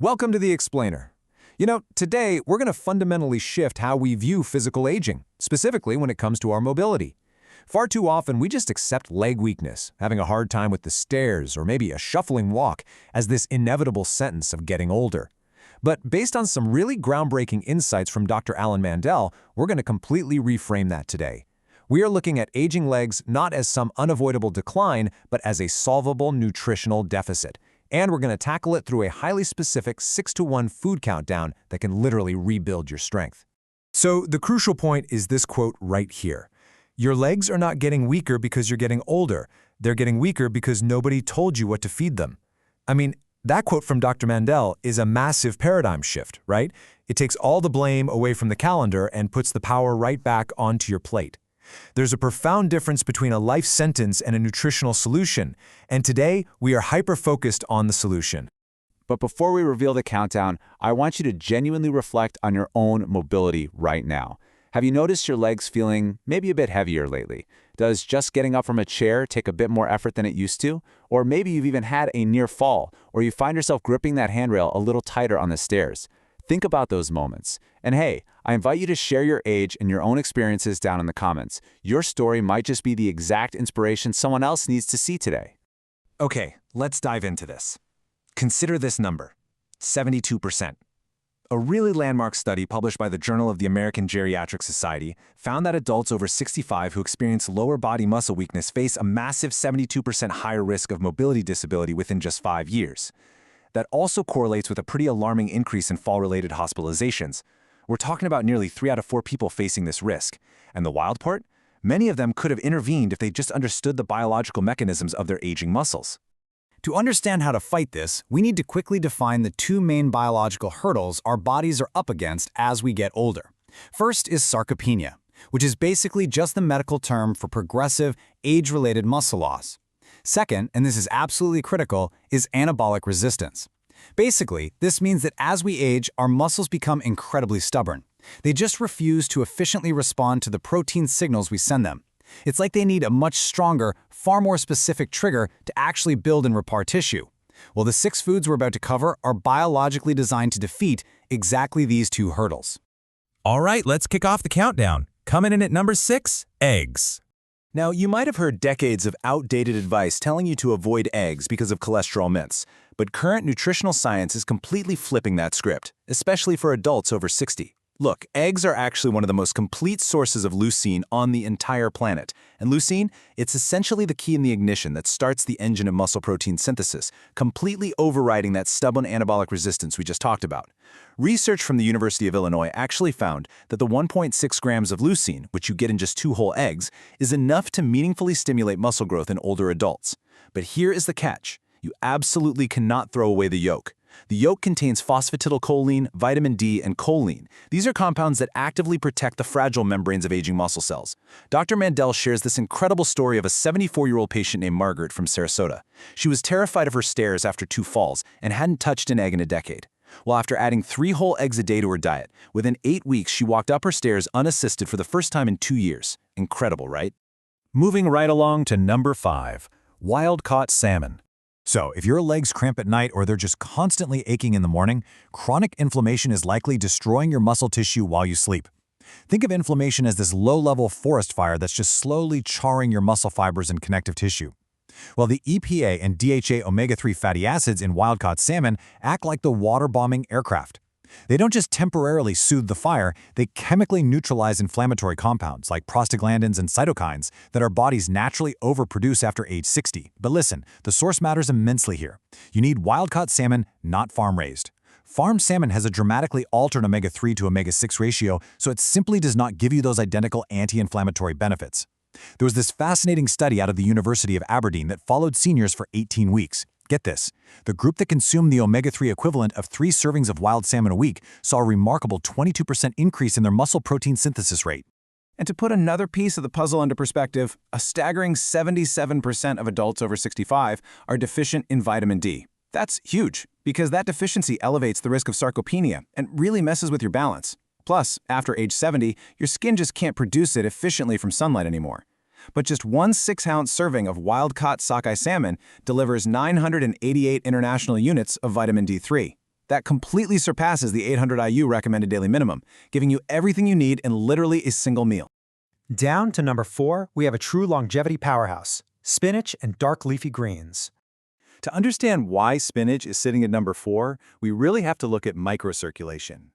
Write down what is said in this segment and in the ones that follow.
Welcome to The Explainer. Today we're going to fundamentally shift how we view physical aging, specifically when it comes to our mobility. Far too often we just accept leg weakness, having a hard time with the stairs, or maybe a shuffling walk, as this inevitable sentence of getting older. But based on some really groundbreaking insights from Dr. Alan Mandel, we're going to completely reframe that today. We are looking at aging legs not as some unavoidable decline, but as a solvable nutritional deficit. And we're going to tackle it through a highly specific 6-to-1 food countdown that can literally rebuild your strength. So the crucial point is this quote right here. Your legs are not getting weaker because you're getting older. They're getting weaker because nobody told you what to feed them. That quote from Dr. Mandel is a massive paradigm shift, right? It takes all the blame away from the calendar and puts the power right back onto your plate. There's a profound difference between a life sentence and a nutritional solution, and today we are hyper-focused on the solution. But before we reveal the countdown, I want you to genuinely reflect on your own mobility right now. Have you noticed your legs feeling maybe a bit heavier lately? Does just getting up from a chair take a bit more effort than it used to? Or maybe you've even had a near fall, or you find yourself gripping that handrail a little tighter on the stairs. Think about those moments. And hey, I invite you to share your age and your own experiences down in the comments. Your story might just be the exact inspiration someone else needs to see today. Okay, let's dive into this. Consider this number, 72%. A really landmark study published by the Journal of the American Geriatric Society found that adults over 65 who experience lower body muscle weakness face a massive 72% higher risk of mobility disability within just 5 years. That also correlates with a pretty alarming increase in fall-related hospitalizations. We're talking about nearly 3 out of 4 people facing this risk. And the wild part? Many of them could have intervened if they just understood the biological mechanisms of their aging muscles. To understand how to fight this, we need to quickly define the two main biological hurdles our bodies are up against as we get older. First is sarcopenia, which is basically just the medical term for progressive, age-related muscle loss. Second, and this is absolutely critical, is anabolic resistance. Basically, this means that as we age, our muscles become incredibly stubborn. They just refuse to efficiently respond to the protein signals we send them. It's like they need a much stronger, far more specific trigger to actually build and repair tissue. Well, the 6 foods we're about to cover are biologically designed to defeat exactly these two hurdles. All right, let's kick off the countdown. Coming in at number 6, eggs. Now, you might have heard decades of outdated advice telling you to avoid eggs because of cholesterol myths, but current nutritional science is completely flipping that script, especially for adults over 60. Look, eggs are actually one of the most complete sources of leucine on the entire planet. And leucine, it's essentially the key in the ignition that starts the engine of muscle protein synthesis, completely overriding that stubborn anabolic resistance we just talked about. Research from the University of Illinois actually found that the 1.6 grams of leucine, which you get in just 2 whole eggs, is enough to meaningfully stimulate muscle growth in older adults. But here is the catch. You absolutely cannot throw away the yolk. The yolk contains phosphatidylcholine, vitamin D, and choline. These are compounds that actively protect the fragile membranes of aging muscle cells. Dr. Mandel shares this incredible story of a 74-year-old patient named Margaret from Sarasota. She was terrified of her stairs after 2 falls and hadn't touched an egg in a decade. Well, after adding 3 whole eggs a day to her diet, within 8 weeks she walked up her stairs unassisted for the first time in 2 years. Incredible, right? Moving right along to number 5, wild-caught salmon. So, if your legs cramp at night or they're just constantly aching in the morning, chronic inflammation is likely destroying your muscle tissue while you sleep. Think of inflammation as this low-level forest fire that's just slowly charring your muscle fibers and connective tissue. Well, the EPA and DHA omega-3 fatty acids in wild-caught salmon act like the water-bombing aircraft. They don't just temporarily soothe the fire, they chemically neutralize inflammatory compounds like prostaglandins and cytokines that our bodies naturally overproduce after age 60. But listen, the source matters immensely here. You need wild-caught salmon, not farm-raised. Farm salmon has a dramatically altered omega-3 to omega-6 ratio, so it simply does not give you those identical anti-inflammatory benefits. There was this fascinating study out of the University of Aberdeen that followed seniors for 18 weeks. Get this, the group that consumed the omega-3 equivalent of 3 servings of wild salmon a week saw a remarkable 22% increase in their muscle protein synthesis rate. And to put another piece of the puzzle into perspective, a staggering 77% of adults over 65 are deficient in vitamin D. That's huge, because that deficiency elevates the risk of sarcopenia and really messes with your balance. Plus, after age 70, your skin just can't produce it efficiently from sunlight anymore. But just 1 6-ounce serving of wild-caught sockeye salmon delivers 988 international units of vitamin D3. That completely surpasses the 800 IU recommended daily minimum, giving you everything you need in literally a single meal. Down to number 4, we have a true longevity powerhouse, spinach and dark leafy greens. To understand why spinach is sitting at number 4, we really have to look at microcirculation.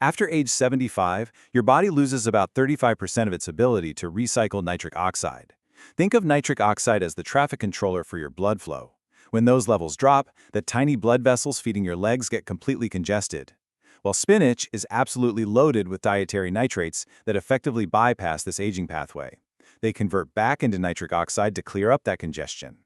After age 75, your body loses about 35% of its ability to recycle nitric oxide. Think of nitric oxide as the traffic controller for your blood flow. When those levels drop, the tiny blood vessels feeding your legs get completely congested. While spinach is absolutely loaded with dietary nitrates that effectively bypass this aging pathway. They convert back into nitric oxide to clear up that congestion.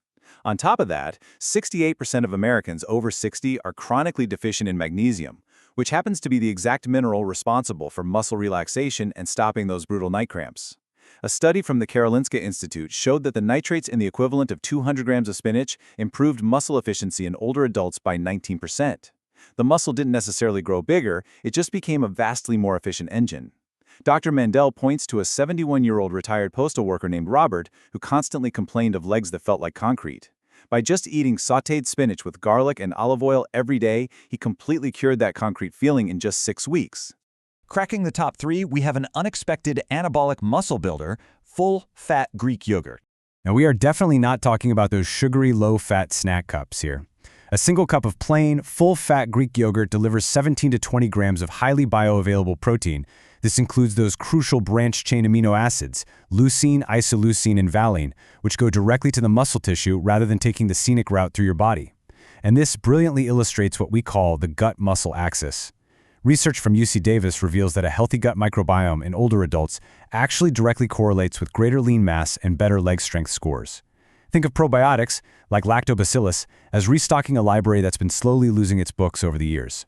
On top of that, 68% of Americans over 60 are chronically deficient in magnesium, which happens to be the exact mineral responsible for muscle relaxation and stopping those brutal night cramps. A study from the Karolinska Institute showed that the nitrates in the equivalent of 200 grams of spinach improved muscle efficiency in older adults by 19%. The muscle didn't necessarily grow bigger, it just became a vastly more efficient engine. Dr. Mandel points to a 71-year-old retired postal worker named Robert who constantly complained of legs that felt like concrete. By just eating sautéed spinach with garlic and olive oil every day, he completely cured that concrete feeling in just 6 weeks. Cracking the top 3, we have an unexpected anabolic muscle builder, full-fat Greek yogurt. Now, we are definitely not talking about those sugary, low-fat snack cups here. A single cup of plain, full-fat Greek yogurt delivers 17 to 20 grams of highly bioavailable protein. This includes those crucial branched-chain amino acids, leucine, isoleucine, and valine, which go directly to the muscle tissue rather than taking the scenic route through your body. And this brilliantly illustrates what we call the gut-muscle axis. Research from UC Davis reveals that a healthy gut microbiome in older adults actually directly correlates with greater lean mass and better leg strength scores. Think of probiotics, like lactobacillus, as restocking a library that's been slowly losing its books over the years.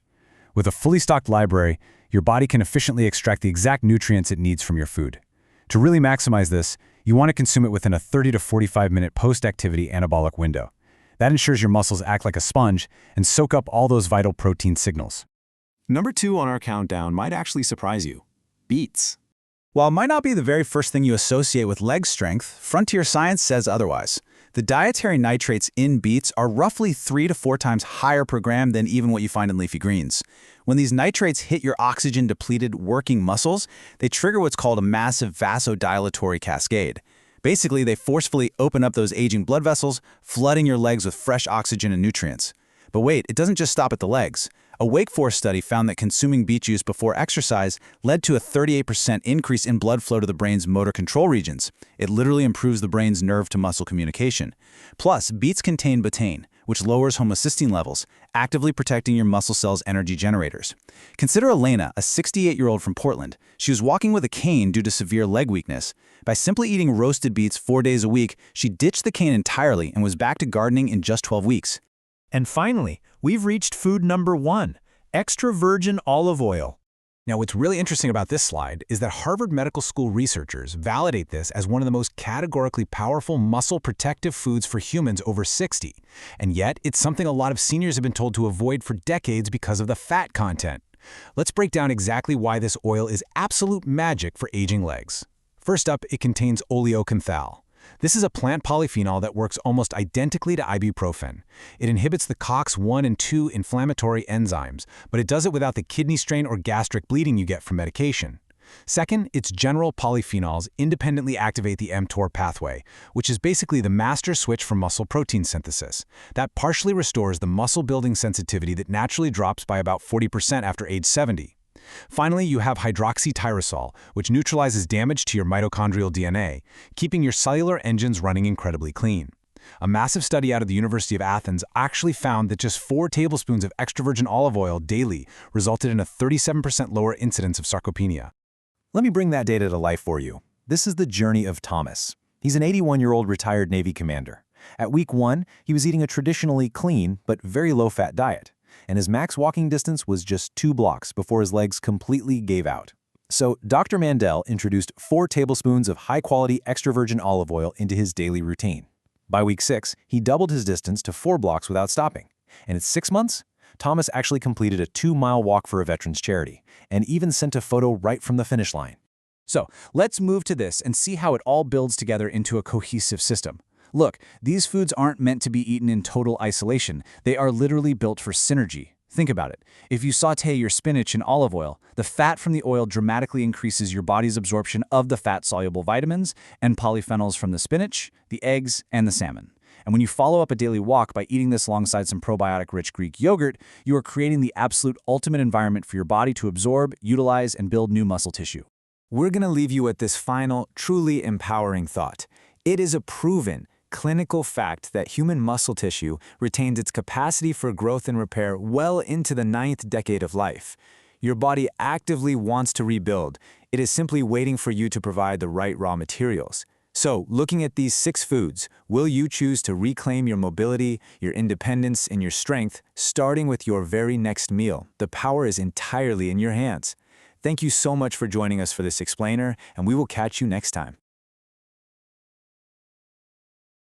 With a fully stocked library, your body can efficiently extract the exact nutrients it needs from your food. To really maximize this, you want to consume it within a 30 to 45-minute post-activity anabolic window. That ensures your muscles act like a sponge and soak up all those vital protein signals. Number 2 on our countdown might actually surprise you: beets. While it might not be the very first thing you associate with leg strength, frontier science says otherwise. The dietary nitrates in beets are roughly 3 to 4 times higher per gram than even what you find in leafy greens. When these nitrates hit your oxygen-depleted working muscles, they trigger what's called a massive vasodilatory cascade. Basically, they forcefully open up those aging blood vessels, flooding your legs with fresh oxygen and nutrients. But wait, it doesn't just stop at the legs. A Wake Forest study found that consuming beet juice before exercise led to a 38% increase in blood flow to the brain's motor control regions. It literally improves the brain's nerve-to-muscle communication. Plus, beets contain betaine, which lowers homocysteine levels, actively protecting your muscle cells' energy generators. Consider Elena, a 68-year-old from Portland. She was walking with a cane due to severe leg weakness. By simply eating roasted beets 4 days a week, she ditched the cane entirely and was back to gardening in just 12 weeks. And finally, we've reached food number 1, extra virgin olive oil. Now, what's really interesting about this slide is that Harvard Medical School researchers validate this as one of the most categorically powerful muscle protective foods for humans over 60. And yet, it's something a lot of seniors have been told to avoid for decades because of the fat content. Let's break down exactly why this oil is absolute magic for aging legs. First up, it contains oleocanthal. This is a plant polyphenol that works almost identically to ibuprofen. It inhibits the COX-1 and 2 inflammatory enzymes, but it does it without the kidney strain or gastric bleeding you get from medication. Second, its general polyphenols independently activate the mTOR pathway, which is basically the master switch for muscle protein synthesis. That partially restores the muscle-building sensitivity that naturally drops by about 40% after age 70. Finally, you have hydroxytyrosol, which neutralizes damage to your mitochondrial DNA, keeping your cellular engines running incredibly clean. A massive study out of the University of Athens actually found that just 4 tablespoons of extra virgin olive oil daily resulted in a 37% lower incidence of sarcopenia. Let me bring that data to life for you. This is the journey of Thomas. He's an 81-year-old retired Navy commander. At week 1, he was eating a traditionally clean but very low-fat diet, and his max walking distance was just 2 blocks before his legs completely gave out. So Dr. Mandel introduced 4 tablespoons of high-quality extra virgin olive oil into his daily routine. By week 6, he doubled his distance to 4 blocks without stopping. And at 6 months, Thomas actually completed a 2-mile walk for a veterans charity, and even sent a photo right from the finish line. So let's move to this and see how it all builds together into a cohesive system. Look, these foods aren't meant to be eaten in total isolation. They are literally built for synergy. Think about it. If you saute your spinach in olive oil, the fat from the oil dramatically increases your body's absorption of the fat-soluble vitamins and polyphenols from the spinach, the eggs, and the salmon. And when you follow up a daily walk by eating this alongside some probiotic-rich Greek yogurt, you are creating the absolute ultimate environment for your body to absorb, utilize, and build new muscle tissue. We're going to leave you with this final, truly empowering thought. It is a proven, clinical fact that human muscle tissue retains its capacity for growth and repair well into the 9th decade of life. Your body actively wants to rebuild. It is simply waiting for you to provide the right raw materials. So, looking at these 6 foods, will you choose to reclaim your mobility, your independence, and your strength, starting with your very next meal? The power is entirely in your hands. Thank you so much for joining us for this explainer, and we will catch you next time.